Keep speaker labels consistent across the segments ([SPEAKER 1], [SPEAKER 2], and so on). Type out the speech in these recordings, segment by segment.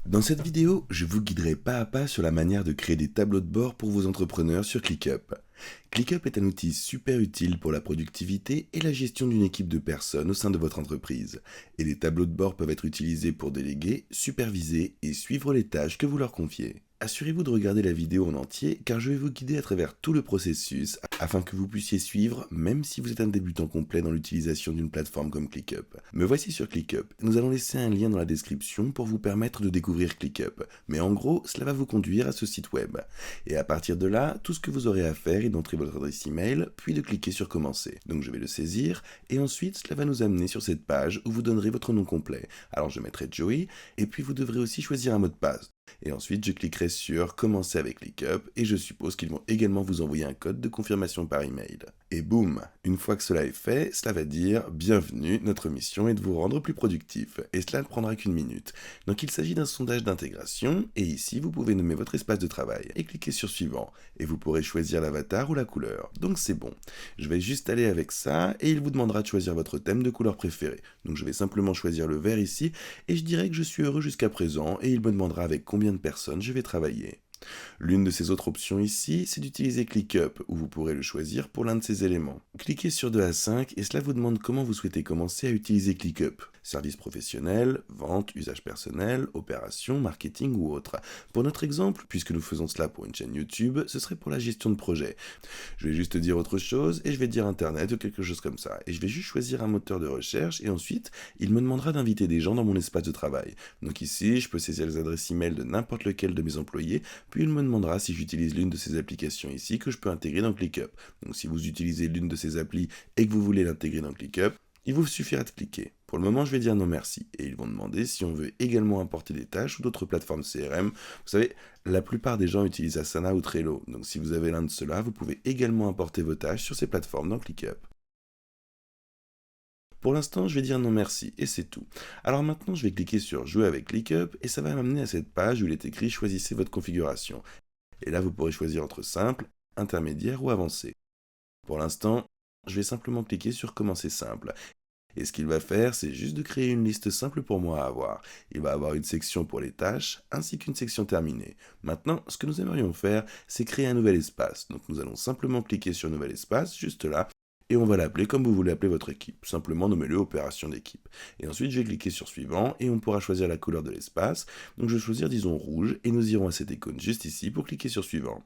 [SPEAKER 1] Dans cette vidéo, je vous guiderai pas à pas sur la manière de créer des tableaux de bord pour vos entrepreneurs sur ClickUp. ClickUp est un outil super utile pour la productivité et la gestion d'une équipe de personnes au sein de votre entreprise. Et les tableaux de bord peuvent être utilisés pour déléguer, superviser et suivre les tâches que vous leur confiez. Assurez-vous de regarder la vidéo en entier car je vais vous guider à travers tout le processus afin que vous puissiez suivre même si vous êtes un débutant complet dans l'utilisation d'une plateforme comme ClickUp. Me voici sur ClickUp. Nous allons laisser un lien dans la description pour vous permettre de découvrir ClickUp. Mais en gros, cela va vous conduire à ce site web. Et à partir de là, tout ce que vous aurez à faire est d'entrer votre adresse email puis de cliquer sur commencer. Donc je vais le saisir et ensuite cela va nous amener sur cette page où vous donnerez votre nom complet. Alors je mettrai Joey et puis vous devrez aussi choisir un mot de passe. Et ensuite, je cliquerai sur Commencer avec ClickUp et je suppose qu'ils vont également vous envoyer un code de confirmation par email. Et boum, une fois que cela est fait, cela va dire Bienvenue, notre mission est de vous rendre plus productif. Et cela ne prendra qu'une minute. Donc il s'agit d'un sondage d'intégration et ici vous pouvez nommer votre espace de travail et cliquer sur Suivant. Et vous pourrez choisir l'avatar ou la couleur. Donc c'est bon. Je vais juste aller avec ça et il vous demandera de choisir votre thème de couleur préférée. Donc je vais simplement choisir le vert ici et je dirais que je suis heureux jusqu'à présent et il me demandera avec combien de personnes je vais travailler. L'une de ces autres options ici, c'est d'utiliser ClickUp, où vous pourrez le choisir pour l'un de ces éléments. Cliquez sur 2 à 5 et cela vous demande comment vous souhaitez commencer à utiliser ClickUp. Service professionnel, vente, usage personnel, opération, marketing ou autre. Pour notre exemple, puisque nous faisons cela pour une chaîne YouTube, ce serait pour la gestion de projet. Je vais juste dire autre chose et je vais dire Internet ou quelque chose comme ça. Et je vais juste choisir un moteur de recherche et ensuite, il me demandera d'inviter des gens dans mon espace de travail. Donc ici, je peux saisir les adresses email de n'importe lequel de mes employés, puis il me demandera si j'utilise l'une de ces applications ici que je peux intégrer dans ClickUp. Donc si vous utilisez l'une de ces applis et que vous voulez l'intégrer dans ClickUp, il vous suffira de cliquer. Pour le moment, je vais dire non merci. Et ils vont demander si on veut également importer des tâches ou d'autres plateformes CRM. Vous savez, la plupart des gens utilisent Asana ou Trello. Donc si vous avez l'un de ceux-là, vous pouvez également importer vos tâches sur ces plateformes dans ClickUp. Pour l'instant, je vais dire non merci, et c'est tout. Alors maintenant, je vais cliquer sur Jouer avec ClickUp, et ça va m'amener à cette page où il est écrit Choisissez votre configuration. Et là, vous pourrez choisir entre simple, intermédiaire ou avancé. Pour l'instant, je vais simplement cliquer sur Commencer simple. Et ce qu'il va faire, c'est juste de créer une liste simple pour moi à avoir. Il va avoir une section pour les tâches, ainsi qu'une section terminée. Maintenant, ce que nous aimerions faire, c'est créer un nouvel espace. Donc nous allons simplement cliquer sur Nouvel espace, juste là, et on va l'appeler comme vous voulez appeler votre équipe. Simplement nommez-le Opération d'équipe. Et ensuite, je vais cliquer sur Suivant, et on pourra choisir la couleur de l'espace. Donc je vais choisir, disons, rouge, et nous irons à cette icône juste ici pour cliquer sur Suivant.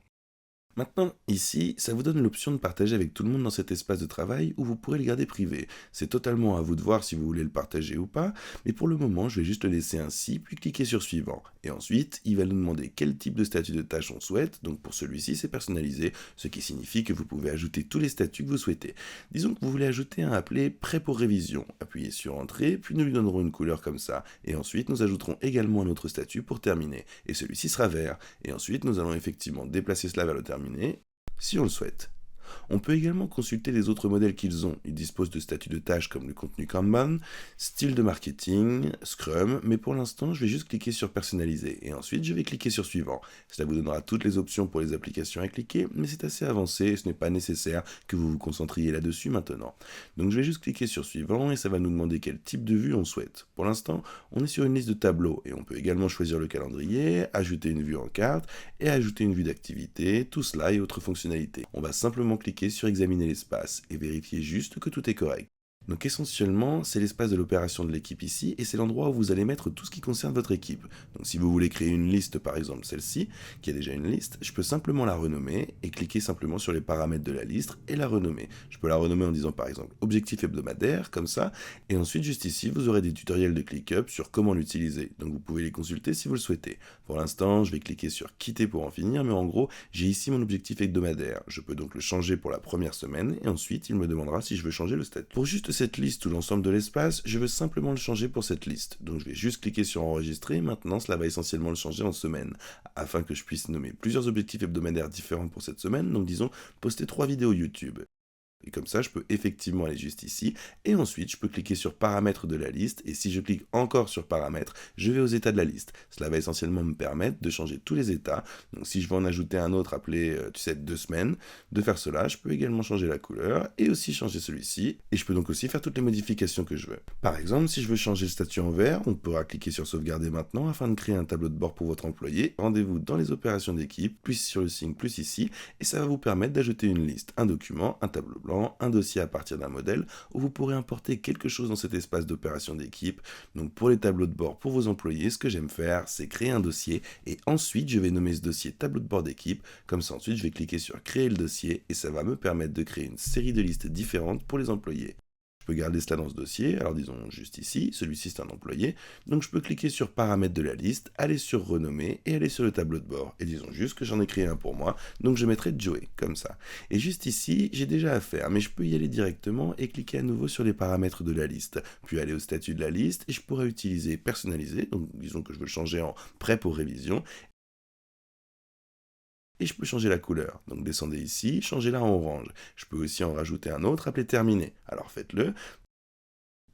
[SPEAKER 1] Maintenant, ici, ça vous donne l'option de partager avec tout le monde dans cet espace de travail où vous pourrez le garder privé. C'est totalement à vous de voir si vous voulez le partager ou pas, mais pour le moment, je vais juste le laisser ainsi, puis cliquer sur Suivant. Et ensuite, il va nous demander quel type de statut de tâche on souhaite, donc pour celui-ci, c'est personnalisé, ce qui signifie que vous pouvez ajouter tous les statuts que vous souhaitez. Disons que vous voulez ajouter un appelé Prêt pour révision. Appuyez sur Entrée, puis nous lui donnerons une couleur comme ça, et ensuite nous ajouterons également un autre statut pour terminer, et celui-ci sera vert. Et ensuite, nous allons effectivement déplacer cela vers le terminé, si on le souhaite. On peut également consulter les autres modèles qu'ils ont. Ils disposent de statuts de tâches comme le contenu Kanban, style de marketing, Scrum, mais pour l'instant, je vais juste cliquer sur Personnaliser et ensuite je vais cliquer sur Suivant. Cela vous donnera toutes les options pour les applications à cliquer, mais c'est assez avancé et ce n'est pas nécessaire que vous vous concentriez là-dessus maintenant. Donc je vais juste cliquer sur Suivant et ça va nous demander quel type de vue on souhaite. Pour l'instant, on est sur une liste de tableaux et on peut également choisir le calendrier, ajouter une vue en carte et ajouter une vue d'activité, tout cela et autres fonctionnalités. On va simplement cliquer sur Examiner l'espace et vérifier juste que tout est correct. Donc essentiellement, c'est l'espace de l'opération de l'équipe ici, et c'est l'endroit où vous allez mettre tout ce qui concerne votre équipe. Donc si vous voulez créer une liste, par exemple celle-ci, qui a déjà une liste, je peux simplement la renommer, et cliquer simplement sur les paramètres de la liste, et la renommer. Je peux la renommer en disant par exemple objectif hebdomadaire, comme ça, et ensuite juste ici, vous aurez des tutoriels de ClickUp sur comment l'utiliser. Donc vous pouvez les consulter si vous le souhaitez. Pour l'instant, je vais cliquer sur quitter pour en finir, mais en gros, j'ai ici mon objectif hebdomadaire. Je peux donc le changer pour la première semaine, et ensuite il me demandera si je veux changer le statut. Pour juste cette liste ou l'ensemble de l'espace, je veux simplement le changer pour cette liste. Donc je vais juste cliquer sur enregistrer, maintenant cela va essentiellement le changer en semaine, afin que je puisse nommer plusieurs objectifs hebdomadaires différents pour cette semaine, donc disons poster 3 vidéos YouTube. Et comme ça, je peux effectivement aller juste ici, et ensuite je peux cliquer sur paramètres de la liste, et si je clique encore sur paramètres, je vais aux états de la liste. Cela va essentiellement me permettre de changer tous les états. Donc si je veux en ajouter un autre appelé, 2 semaines, de faire cela, je peux également changer la couleur, et aussi changer celui-ci, et je peux donc aussi faire toutes les modifications que je veux. Par exemple, si je veux changer le statut en vert, on pourra cliquer sur sauvegarder maintenant afin de créer un tableau de bord pour votre employé. Rendez-vous dans les opérations d'équipe, puis sur le signe, plus ici, et ça va vous permettre d'ajouter une liste, un document, un tableau blanc, un dossier à partir d'un modèle où vous pourrez importer quelque chose dans cet espace d'opération d'équipe. Donc pour les tableaux de bord pour vos employés, ce que j'aime faire, c'est créer un dossier et ensuite je vais nommer ce dossier tableau de bord d'équipe. Comme ça ensuite je vais cliquer sur créer le dossier et ça va me permettre de créer une série de listes différentes pour les employés. Je peux garder cela dans ce dossier, alors disons juste ici, celui-ci c'est un employé, donc je peux cliquer sur paramètres de la liste, aller sur renommer et aller sur le tableau de bord, et disons juste que j'en ai créé un pour moi, donc je mettrai Joey, comme ça. Et juste ici, j'ai déjà à faire, mais je peux y aller directement et cliquer à nouveau sur les paramètres de la liste, puis aller au statut de la liste, et je pourrais utiliser personnaliser, donc disons que je veux le changer en prêt pour révision, et je peux changer la couleur. Donc descendez ici, changez-la en orange. Je peux aussi en rajouter un autre appelé terminé. Alors faites-le,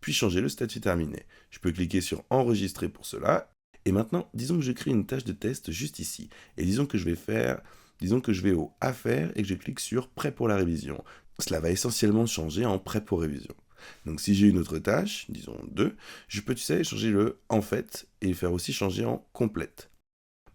[SPEAKER 1] puis changer le statut terminé. Je peux cliquer sur enregistrer pour cela. Et maintenant, disons que je crée une tâche de test juste ici. Et disons que je vais au à faire et que je clique sur prêt pour la révision. Cela va essentiellement changer en prêt pour révision. Donc si j'ai une autre tâche, disons 2, je peux, changer le en fait et faire aussi changer en complète.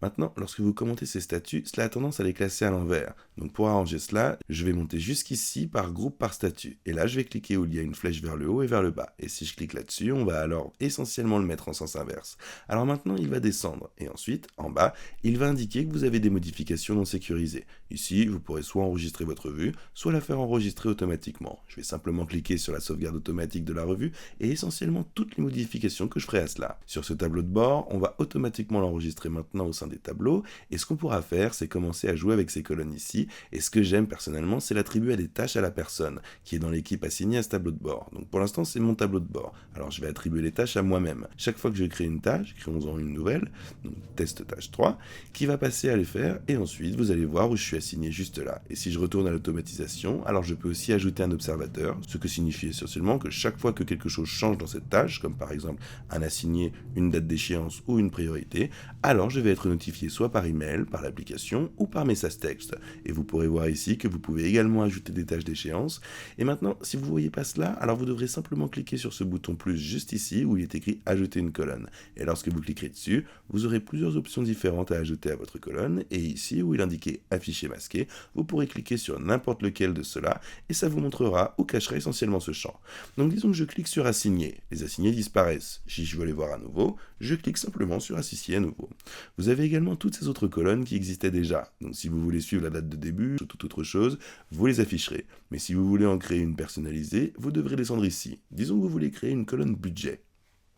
[SPEAKER 1] Maintenant, lorsque vous commentez ces statuts, cela a tendance à les classer à l'envers. Donc pour arranger cela, je vais monter jusqu'ici par groupe par statut. Et là, je vais cliquer où il y a une flèche vers le haut et vers le bas. Et si je clique là-dessus, on va alors essentiellement le mettre en sens inverse. Alors maintenant, il va descendre. Et ensuite, en bas, il va indiquer que vous avez des modifications non sécurisées. Ici, vous pourrez soit enregistrer votre vue, soit la faire enregistrer automatiquement. Je vais simplement cliquer sur la sauvegarde automatique de la revue et essentiellement toutes les modifications que je ferai à cela. Sur ce tableau de bord, on va automatiquement l'enregistrer maintenant au sein des tableaux, et ce qu'on pourra faire, c'est commencer à jouer avec ces colonnes ici, et ce que j'aime personnellement, c'est l'attribuer à des tâches à la personne, qui est dans l'équipe assignée à ce tableau de bord. Donc pour l'instant, c'est mon tableau de bord. Alors je vais attribuer les tâches à moi-même. Chaque fois que je crée une tâche, créons-en une nouvelle, donc test tâche 3, qui va passer à les faire, et ensuite vous allez voir où je suis assigné juste là. Et si je retourne à l'automatisation, alors je peux aussi ajouter un observateur, ce que signifie essentiellement que chaque fois que quelque chose change dans cette tâche, comme par exemple un assigné, une date d'échéance ou une priorité, alors je vais être notifié soit par email, par l'application ou par message texte. Et vous pourrez voir ici que vous pouvez également ajouter des tâches d'échéance. Et maintenant, si vous ne voyez pas cela, alors vous devrez simplement cliquer sur ce bouton plus juste ici où il est écrit ajouter une colonne. Et lorsque vous cliquerez dessus, vous aurez plusieurs options différentes à ajouter à votre colonne. Et ici où il est indiqué afficher masqué, vous pourrez cliquer sur n'importe lequel de ceux-là et ça vous montrera où cacherait essentiellement ce champ. Donc disons que je clique sur assigner. Les assignés disparaissent. Si je veux les voir à nouveau, je clique simplement sur associer à nouveau. Vous avez également toutes ces autres colonnes qui existaient déjà. Donc si vous voulez suivre la date de début ou toute autre chose, vous les afficherez. Mais si vous voulez en créer une personnalisée, vous devrez descendre ici. Disons que vous voulez créer une colonne budget.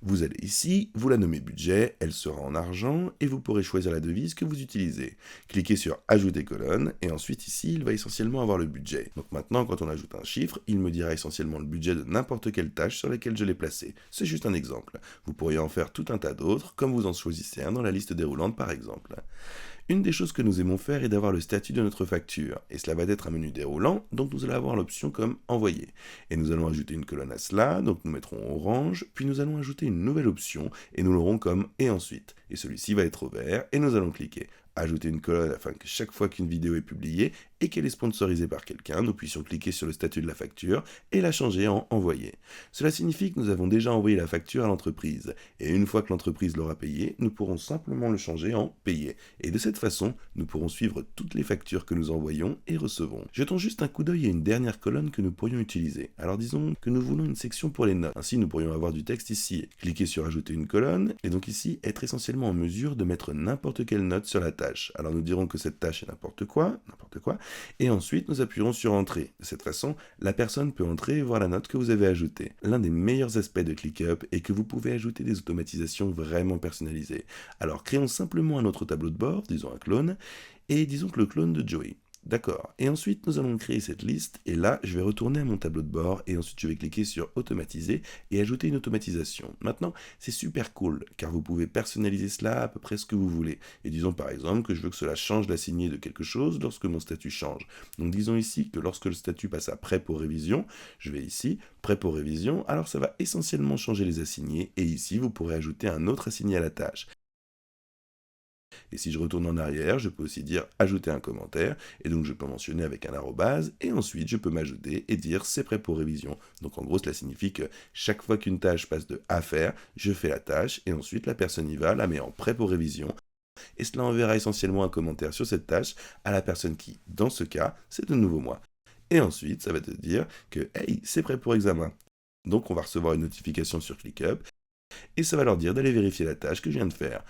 [SPEAKER 1] Vous allez ici, vous la nommez budget, elle sera en argent et vous pourrez choisir la devise que vous utilisez. Cliquez sur ajouter colonne et ensuite ici il va essentiellement avoir le budget. Donc maintenant quand on ajoute un chiffre, il me dira essentiellement le budget de n'importe quelle tâche sur laquelle je l'ai placé. C'est juste un exemple. Vous pourriez en faire tout un tas d'autres comme vous en choisissez un dans la liste déroulante par exemple. Une des choses que nous aimons faire est d'avoir le statut de notre facture, et cela va être un menu déroulant, donc nous allons avoir l'option comme envoyer. Et nous allons ajouter une colonne à cela, donc nous mettrons orange, puis nous allons ajouter une nouvelle option, et nous l'aurons comme et ensuite. Et celui-ci va être au vert, et nous allons cliquer ajouter une colonne afin que chaque fois qu'une vidéo est publiée et qu'elle est sponsorisée par quelqu'un, nous puissions cliquer sur le statut de la facture et la changer en envoyer. Cela signifie que nous avons déjà envoyé la facture à l'entreprise, et une fois que l'entreprise l'aura payée, nous pourrons simplement le changer en payer. Et de cette façon, nous pourrons suivre toutes les factures que nous envoyons et recevons. Jetons juste un coup d'œil à une dernière colonne que nous pourrions utiliser. Alors disons que nous voulons une section pour les notes. Ainsi, nous pourrions avoir du texte ici. Cliquer sur ajouter une colonne, et donc ici, être essentiellement en mesure de mettre n'importe quelle note sur la tâche. Alors nous dirons que cette tâche est n'importe quoi, et ensuite nous appuierons sur entrée. De cette façon, la personne peut entrer et voir la note que vous avez ajoutée. L'un des meilleurs aspects de ClickUp est que vous pouvez ajouter des automatisations vraiment personnalisées. Alors créons simplement un autre tableau de bord, disons un clone, et disons que le clone de Joey. D'accord. Et ensuite, nous allons créer cette liste. Et là, je vais retourner à mon tableau de bord. Et ensuite, je vais cliquer sur automatiser et ajouter une automatisation. Maintenant, c'est super cool, car vous pouvez personnaliser cela à peu près ce que vous voulez. Et disons par exemple que je veux que cela change l'assigné de quelque chose lorsque mon statut change. Donc disons ici que lorsque le statut passe à prêt pour révision, je vais ici, prêt pour révision, alors ça va essentiellement changer les assignés. Et ici, vous pourrez ajouter un autre assigné à la tâche. Et si je retourne en arrière, je peux aussi dire ajouter un commentaire, et donc je peux mentionner avec un arrobase, et ensuite je peux m'ajouter et dire c'est prêt pour révision. Donc en gros, cela signifie que chaque fois qu'une tâche passe de à faire, je fais la tâche, et ensuite la personne y va, la met en prêt pour révision, et cela enverra essentiellement un commentaire sur cette tâche à la personne qui, dans ce cas, c'est de nouveau moi. Et ensuite, ça va te dire que hey, c'est prêt pour examen. Donc on va recevoir une notification sur ClickUp, et ça va leur dire d'aller vérifier la tâche que je viens de faire.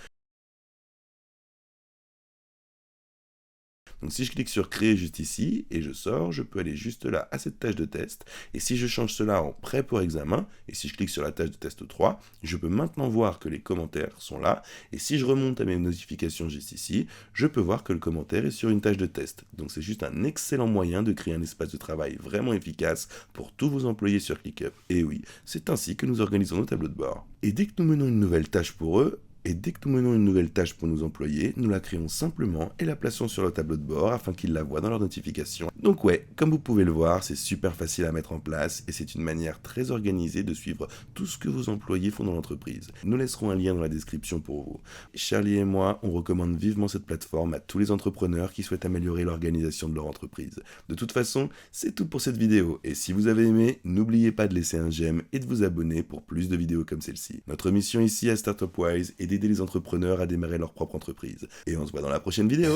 [SPEAKER 1] Donc si je clique sur créer juste ici, et je sors, je peux aller juste là à cette tâche de test, et si je change cela en prêt pour examen, et si je clique sur la tâche de test 3, je peux maintenant voir que les commentaires sont là, et si je remonte à mes notifications juste ici, je peux voir que le commentaire est sur une tâche de test. Donc c'est juste un excellent moyen de créer un espace de travail vraiment efficace pour tous vos employés sur ClickUp. Et oui, c'est ainsi que nous organisons nos tableaux de bord. Et dès que nous menons une nouvelle tâche pour eux, et dès que nous menons une nouvelle tâche pour nos employés, nous la créons simplement et la plaçons sur le tableau de bord afin qu'ils la voient dans leurs notifications. Donc ouais, comme vous pouvez le voir, c'est super facile à mettre en place et c'est une manière très organisée de suivre tout ce que vos employés font dans l'entreprise. Nous laisserons un lien dans la description pour vous. Charlie et moi, on recommande vivement cette plateforme à tous les entrepreneurs qui souhaitent améliorer l'organisation de leur entreprise. De toute façon, c'est tout pour cette vidéo et si vous avez aimé, n'oubliez pas de laisser un j'aime et de vous abonner pour plus de vidéos comme celle-ci. Notre mission ici à StartupWise est d'aider les entrepreneurs à démarrer leur propre entreprise. Et on se voit dans la prochaine vidéo.